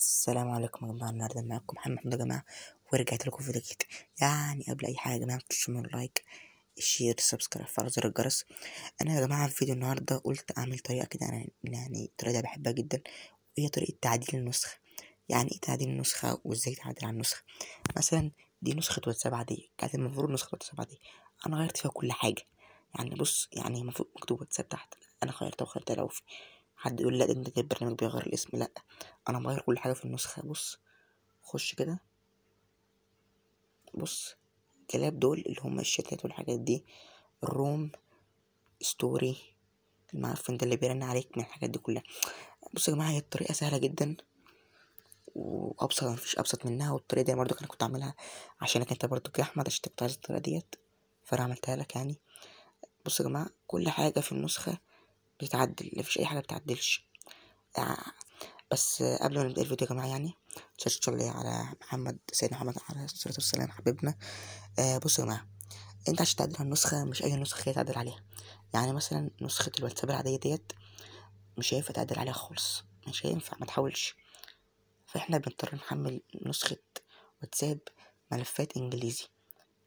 السلام عليكم يا جماعة. النهاردة معاكم محمد يا جماعة، ورجعت لكم فيديو جديد. يعني قبل أي حاجة يا جماعة متنسوش من اللايك، الشير، السبسكرايب، فعل زر الجرس. أنا يا جماعة في فيديو النهاردة قلت أعمل طريقة كده، يعني الطريقة دي بحبها جدا، وهي طريقة تعديل النسخة. يعني إيه تعديل النسخة وإزاي تعدل على النسخة؟ مثلا دي نسخة واتساب عادية، كانت المفروض نسخة واتساب عادية، أنا غيرت فيها كل حاجة. يعني بص، يعني المفروض مكتوب واتساب تحت، أنا غيرتها وخليتها. لو في حد يقول لا ده انت البرنامج بيغير الاسم، لا، انا مغير كل حاجه في النسخه. بص، خش كده، بص الكلاب دول اللي هم الشتات والحاجات دي، الروم، ستوري، المعفن ده اللي بيرن عليك من الحاجات دي كلها. بص يا جماعه، هي الطريقه سهله جدا وابسط، مفيش ابسط منها. والطريقه دي برضو انا كنت اعملها عشانك انت برضو يا احمد، عشان كنت عايز الطريقه ديت فانا عملتها لك يعني. بص يا جماعه، كل حاجه في النسخه بتتعدل، مفيش اي حاجه بتعدلش. بس قبل ما نبدأ الفيديو يا جماعة، يعني تصلي على محمد، سيدنا محمد عليه الصلاة والسلام حبيبنا. بصوا يا جماعة، انت عشان تعدل على النسخة مش أي نسخة هي تعدل عليها. يعني مثلا نسخة الواتساب العادية ديت مش هينفع تعدل عليها خالص، مش هينفع، ما تحاولش. فاحنا بنضطر نحمل نسخة واتساب ملفات انجليزي،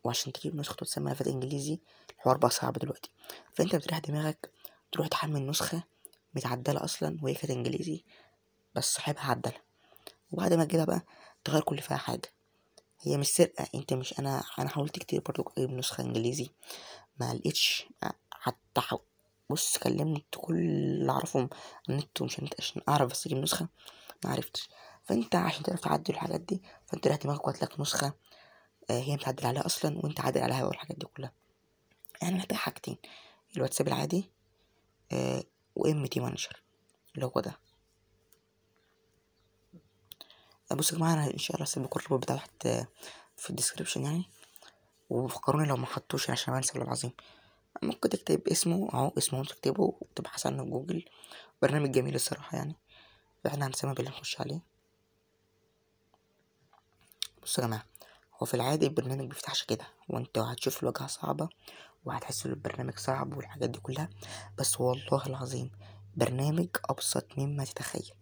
وعشان تجيب نسخة واتساب ملفات انجليزي الحوار بقى صعب دلوقتي. فانت بتريح دماغك تروح تحمل نسخة متعدلة أصلا وهي كانت انجليزي بس صاحبها عدلها، وبعد ما تجيبها بقى تغير كل فيها حاجة. هي مش سرقة، انت مش انا حاولت كتير برضو اجيب نسخة انجليزي ما لقيتش. حتى بص كلمت كل اللي اعرفهم على النت ومش النت عشان اعرف بس اجيب نسخة، ما عرفتش. فانت عشان تعرف تعدل الحاجات دي، فانت ريح دماغك وهاتلك نسخة هي متعدل عليها اصلا وانت عادل عليها والحاجات دي كلها. يعني محتاج حاجتين: الواتساب العادي وام تي مانجر اللي هو ده. بص يا جماعة، انا ان شاء الله هسيب لكم الرابط بتاعه تحت في الديسكريبشن يعني، وفكروني لو ما حطوش عشان ما انسى والله العظيم. ممكن تكتب اسمه اهو، اسمه تكتبه وتبحث عنه في جوجل. برنامج جميل الصراحة يعني، فاحنا هنسمع باللي نخش عليه. بصوا يا جماعة، هو في العادي البرنامج بيفتحش كده، وانت هتشوف الواجهة صعبة وهتحس ان البرنامج صعب والحاجات دي كلها، بس والله العظيم برنامج ابسط مما تتخيل.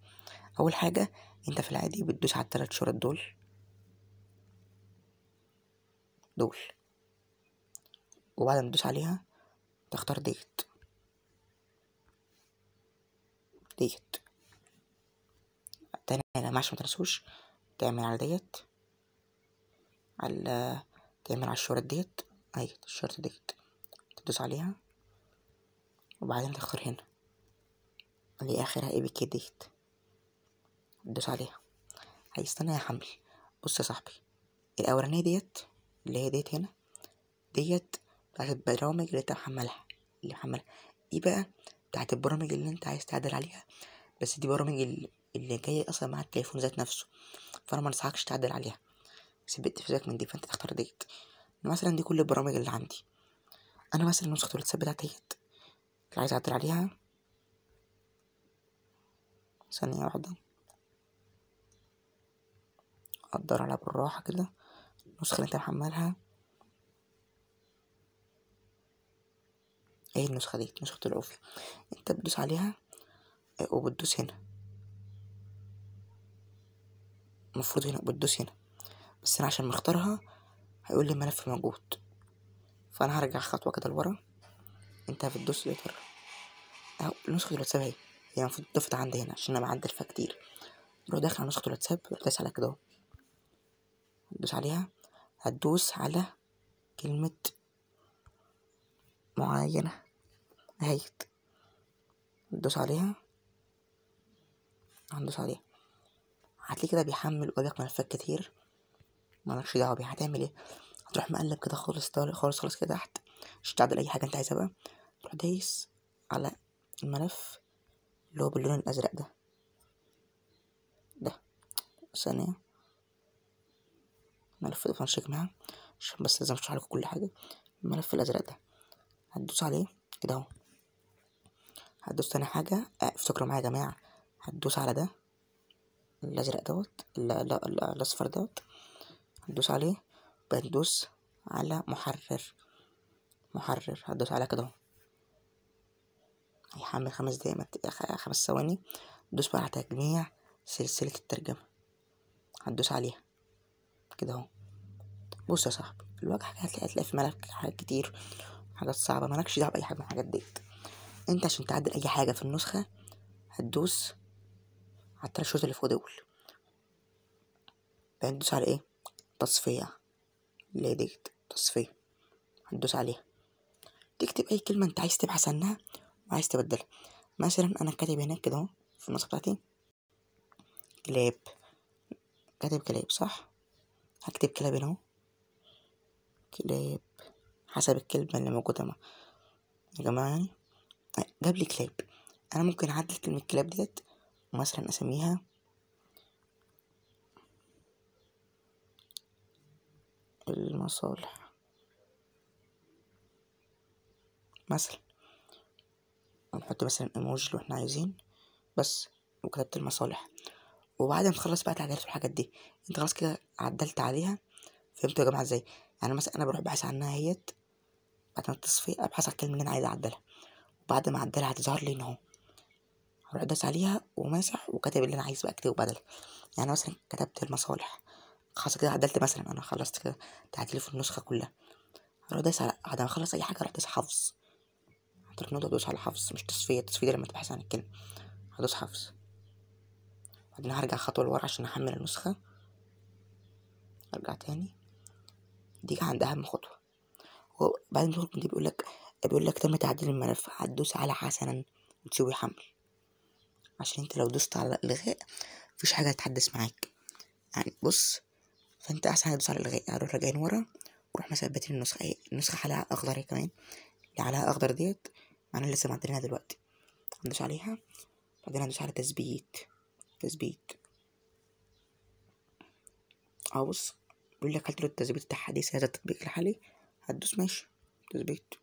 اول حاجة، انت في العادي بتدوس على الثلاث شرط دول، وبعد ما تدوس عليها تختار ديت تاني يا جماعة عشان متنسوش. تعمل على ديت، على تعمل على الشرط ديت، اهي الشرط ديت تدوس عليها، وبعدين تختار هنا اللي اخرها اي بي كي ديت، تدوس عليها، هيستنى يحمل. بص يا صاحبي، الاولانية ديت اللي هي ديت هنا، ديت بتاعت البرامج اللي انت محملها دي بقى بتاعت البرامج اللي انت عايز تعدل عليها، بس دي برامج اللي جاية اصلا مع التليفون ذات نفسه، فانا ما انصحكش تعدل عليها، سيبت فيك من دي. فانت تختار ديت. مثلا دي كل البرامج اللي عندي. انا مثلا نسخة الواتساب بتاعتي ديت اللي عايز اعدل عليها، ثانية واحدة قدر عليها بالراحة كده. النسخة اللي انت محملها ايه؟ النسخة دي نسخة العوفي، انت بتدوس عليها وبتدوس هنا، المفروض هنا بتدوس هنا، بس انا عشان مختارها هيقول لي الملف موجود، فانا هرجع خطوة كده لورا. انت بتدوس لتر اهو نسخة الواتساب اهي، هي المفروض اتضافت عندي هنا عشان انا معدل فيها كتير. تروح داخل على نسخة الواتساب، تروح دايس على كده اهو، هتدوس عليها، هتدوس على كلمة معينة اهي، هتدوس عليها، هندوس عليها، هتلاقي كده بيحمل وجاك ملفات كتير مالكش دعوة بيها. هتعمل ايه؟ هتروح مقلب كده خالص خالص خالص كده تحت عشان تعدل اي حاجة انت عايزها بقى. تروح دايس على الملف اللي هو باللون الازرق ده ثانية، الملف ده فنشيك معاه عشان بس لازم اشرح لكم كل حاجة. الملف الازرق ده هتدوس عليه كده اهو، هتدوس تاني حاجة افتكروا معايا يا جماعة، هتدوس على ده الازرق دوت الاصفر دوت، هتدوس عليه، بتدوس على محرر هتدوس على كده اهو، هيحمل 5 دقايق 5 ثواني. دوس بقى على تجميع سلسلة الترجمة، هتدوس عليها كده اهو. بص يا صاحبي، الواجهة هتلاقي في ملك حاجات كتير، حاجات صعبة، مالكش دعوة بأي حاجة من الحاجات ديت. انت عشان تعدل أي حاجة في النسخة هتدوس على التلات شروط اللي فوق دول، بعدين تدوس على ايه؟ تصفية، اللي هي ديت تصفية، هتدوس عليها تكتب أي كلمة انت عايز تبحث عنها وعايز تبدلها. مثلا أنا كاتب هناك كده اهو في النسخة بتاعتي كلاب، كاتب كلاب صح، هكتب كلاب هنا اهو، كلاب حسب الكلمة اللي موجودة يا جماعة يعني. جاب لي كلاب، أنا ممكن أعدل كلمة كلاب ديت ومثلا أسميها المصالح مثلا، ونحط مثلا ايموجي لو احنا عايزين بس، وكتبت المصالح. وبعد ما تخلص بقى تعديلات والحاجات دي انت خلاص كده عدلت عليها. فهمتوا يا جماعة ازاي؟ يعني مثلا انا بروح بحث عنها اهيت، بعد ما التصفية ابحث على الكلمة اللي انا عايز اعدلها، وبعد ما اعدلها هتظهر لي هنا اهو، هروح داس عليها وماسح وكاتب اللي انا عايز بقى اكتبه بدل. يعني مثلا كتبت المصالح، خلاص كده عدلت، مثلا انا خلصت كده تعديلي في النسخة كلها، هروح داس على بعد ما اخلص اي حاجة اروح داس حفظ، هتروح نقطة ادوس على حفظ مش تصفية، التصفية دي لما تبحث عن الكلمة هدوس حفظ. بعدين هرجع خطوة لورا عشان احمل النسخة، ارجع تاني، دي عند اهم خطوة. وبعدين دي بيقول لك تم تعديل الملف، هتدوس على حسنا وتسوي حمل، عشان انت لو دوست على الغاء مفيش حاجة هتحدث معاك يعني. بص، فانت احسن حاجة تدوس على الغاء، هروح راجعين ورا وروح مثبتين النسخة اهي، النسخة عليها اخضر اهي كمان، اللي عليها اخضر ديت معناها لسه معدلينها دلوقتي، هندوس عليها. بعدين هندوس على تثبيت اهو. بص بيقول لك هل تريد التثبيت التحديث هذا التطبيق الحالي، هتدوس ماشي تثبيت.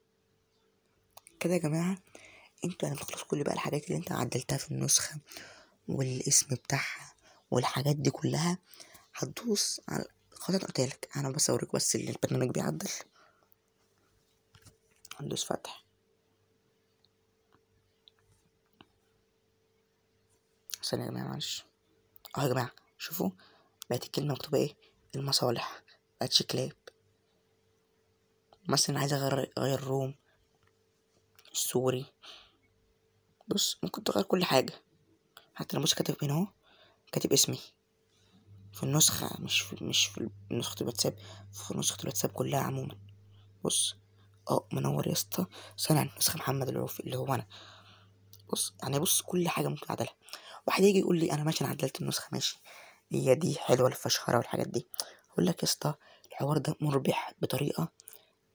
كده يا جماعة انتوا يعني بتخلص كل بقى الحاجات اللي انت عدلتها في النسخة والاسم بتاعها والحاجات دي كلها، هتدوس على خطوة قلتلك. انا بس اوريك بس اللي البرنامج بيعدل، هندوس فتح ثانية يا جماعة معلش اهو. يا جماعة شوفوا بقت الكلمة مكتوبة ايه، المصالح، مبقتش كلاب. مثلا عايز اغير روم السوري، بص ممكن تغير كل حاجة. حتى لو بص كاتب هنا اهو، كاتب اسمي في النسخة، مش في نسخة الواتساب، في نسخة الواتساب كلها عموما. بص منور يا اسطى، صانع النسخة محمد العوفي اللي هو انا. بص يعني بص كل حاجة ممكن اعدلها. واحد يجي يقول لي انا ماشي انا عدلت النسخة ماشي، هي دي حلوة الفشخرة والحاجات دي، اقول لك يا اسطى الحوار ده مربح بطريقة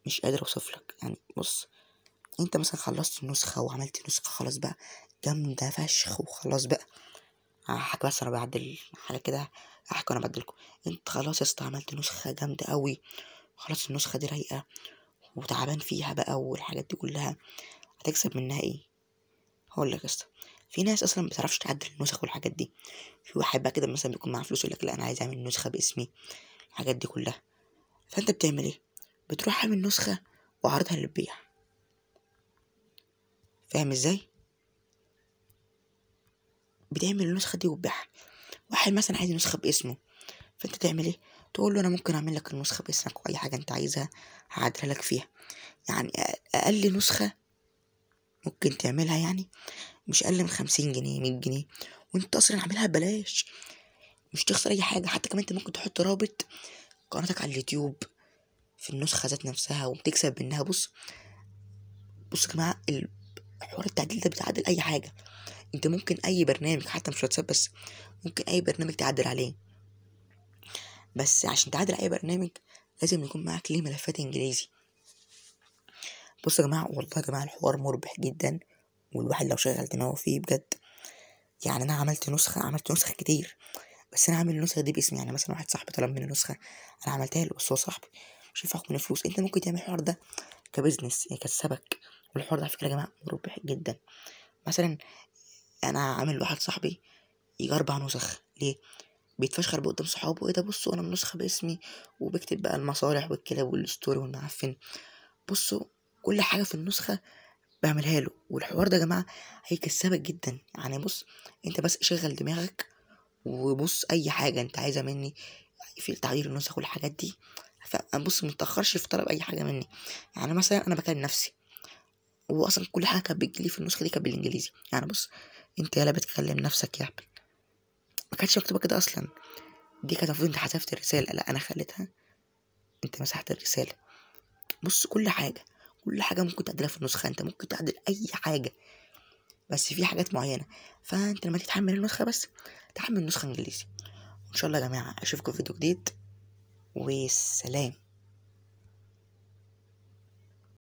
مش قادر اوصف لك. يعني بص، انت مثلا خلصت النسخة وعملت نسخة خلاص بقى جامدة فشخ وخلاص بقى، هحكي بس انا بعدل حاجة كده، هحكي وانا بعدلكم. انت خلاص يا اسطى عملت نسخة جامدة قوي، خلاص النسخة دي رايقة وتعبان فيها بقى والحاجات دي كلها، هتكسب منها ايه؟ هقول لك يا اسطى، في ناس اصلا ما بتعرفش تعدل النسخ والحاجات دي. في واحد بقى كده مثلا بيكون معاه فلوس يقول لك لا انا عايز اعمل نسخة باسمي، الحاجات دي كلها. فانت بتعمل ايه؟ بتروح عامل نسخة وعرضها للبيع، فاهم ازاي؟ بتعمل النسخة دي وتبيعها. واحد مثلا عايز نسخة باسمه، فانت تعمل ايه؟ تقول له انا ممكن اعمل لك النسخة باسمك واي حاجة انت عايزها هعدلها لك فيها. يعني اقل نسخة ممكن تعملها يعني مش اقل من 50 جنيه 100 جنيه، وانت اصلا عاملها ببلاش، مش تخسر اي حاجة. حتى كمان انت ممكن تحط رابط قناتك على اليوتيوب في النسخة ذات نفسها وبتكسب منها. بص يا جماعة، حوار التعديل ده بتعدل اي حاجة. انت ممكن اي برنامج حتى مش واتساب بس، ممكن اي برنامج تعدل عليه، بس عشان تعدل اي برنامج لازم يكون معاك ليه ملفات انجليزي. بص يا جماعه والله يا جماعه الحوار مربح جدا، والواحد لو شغل دماغه فيه بجد. يعني انا عملت نسخه كتير، بس انا عامل النسخه دي باسمي. يعني مثلا واحد صاحبي طلب مني نسخه انا عملتها له، بس هو صاحبي مش هينفع اخد منه فلوس. انت ممكن تعمل الحوار ده كبزنس يكسبك، والحوار ده على فكره يا جماعه مربح جدا. مثلا انا عامل واحد صاحبي يجي 4 نسخ، ليه؟ بيتفشخر بقدام صحابه، ايه ده بصوا انا النسخه باسمي، وبكتب بقى المصالح والكلاب والستوري والمعفن، بصوا كل حاجه في النسخه بعملها له. والحوار ده يا جماعه هيكسبك جدا. يعني بص، انت بس شغل دماغك وبص اي حاجه انت عايزها مني في تعديل النسخ والحاجات دي، فبص متأخرش في طلب اي حاجه مني. يعني مثلا انا بكلم نفسي، واصلا كل حاجه كانت بتجيلي في النسخه دي كانت بالانجليزي. يعني بص، انت يالا بتكلم نفسك يا هبل، ما كانتش مكتوبه كده اصلا. دي كانت المفروض انت حذفت الرساله، لا انا خليتها انت مسحت الرساله. بص كل حاجه، كل حاجه ممكن تعدلها في النسخه، انت ممكن تعدل اي حاجه، بس في حاجات معينه. فانت لما تتحمل النسخه بس تحمل نسخه انجليزي. وان شاء الله يا جماعه اشوفكم في فيديو جديد، والسلام.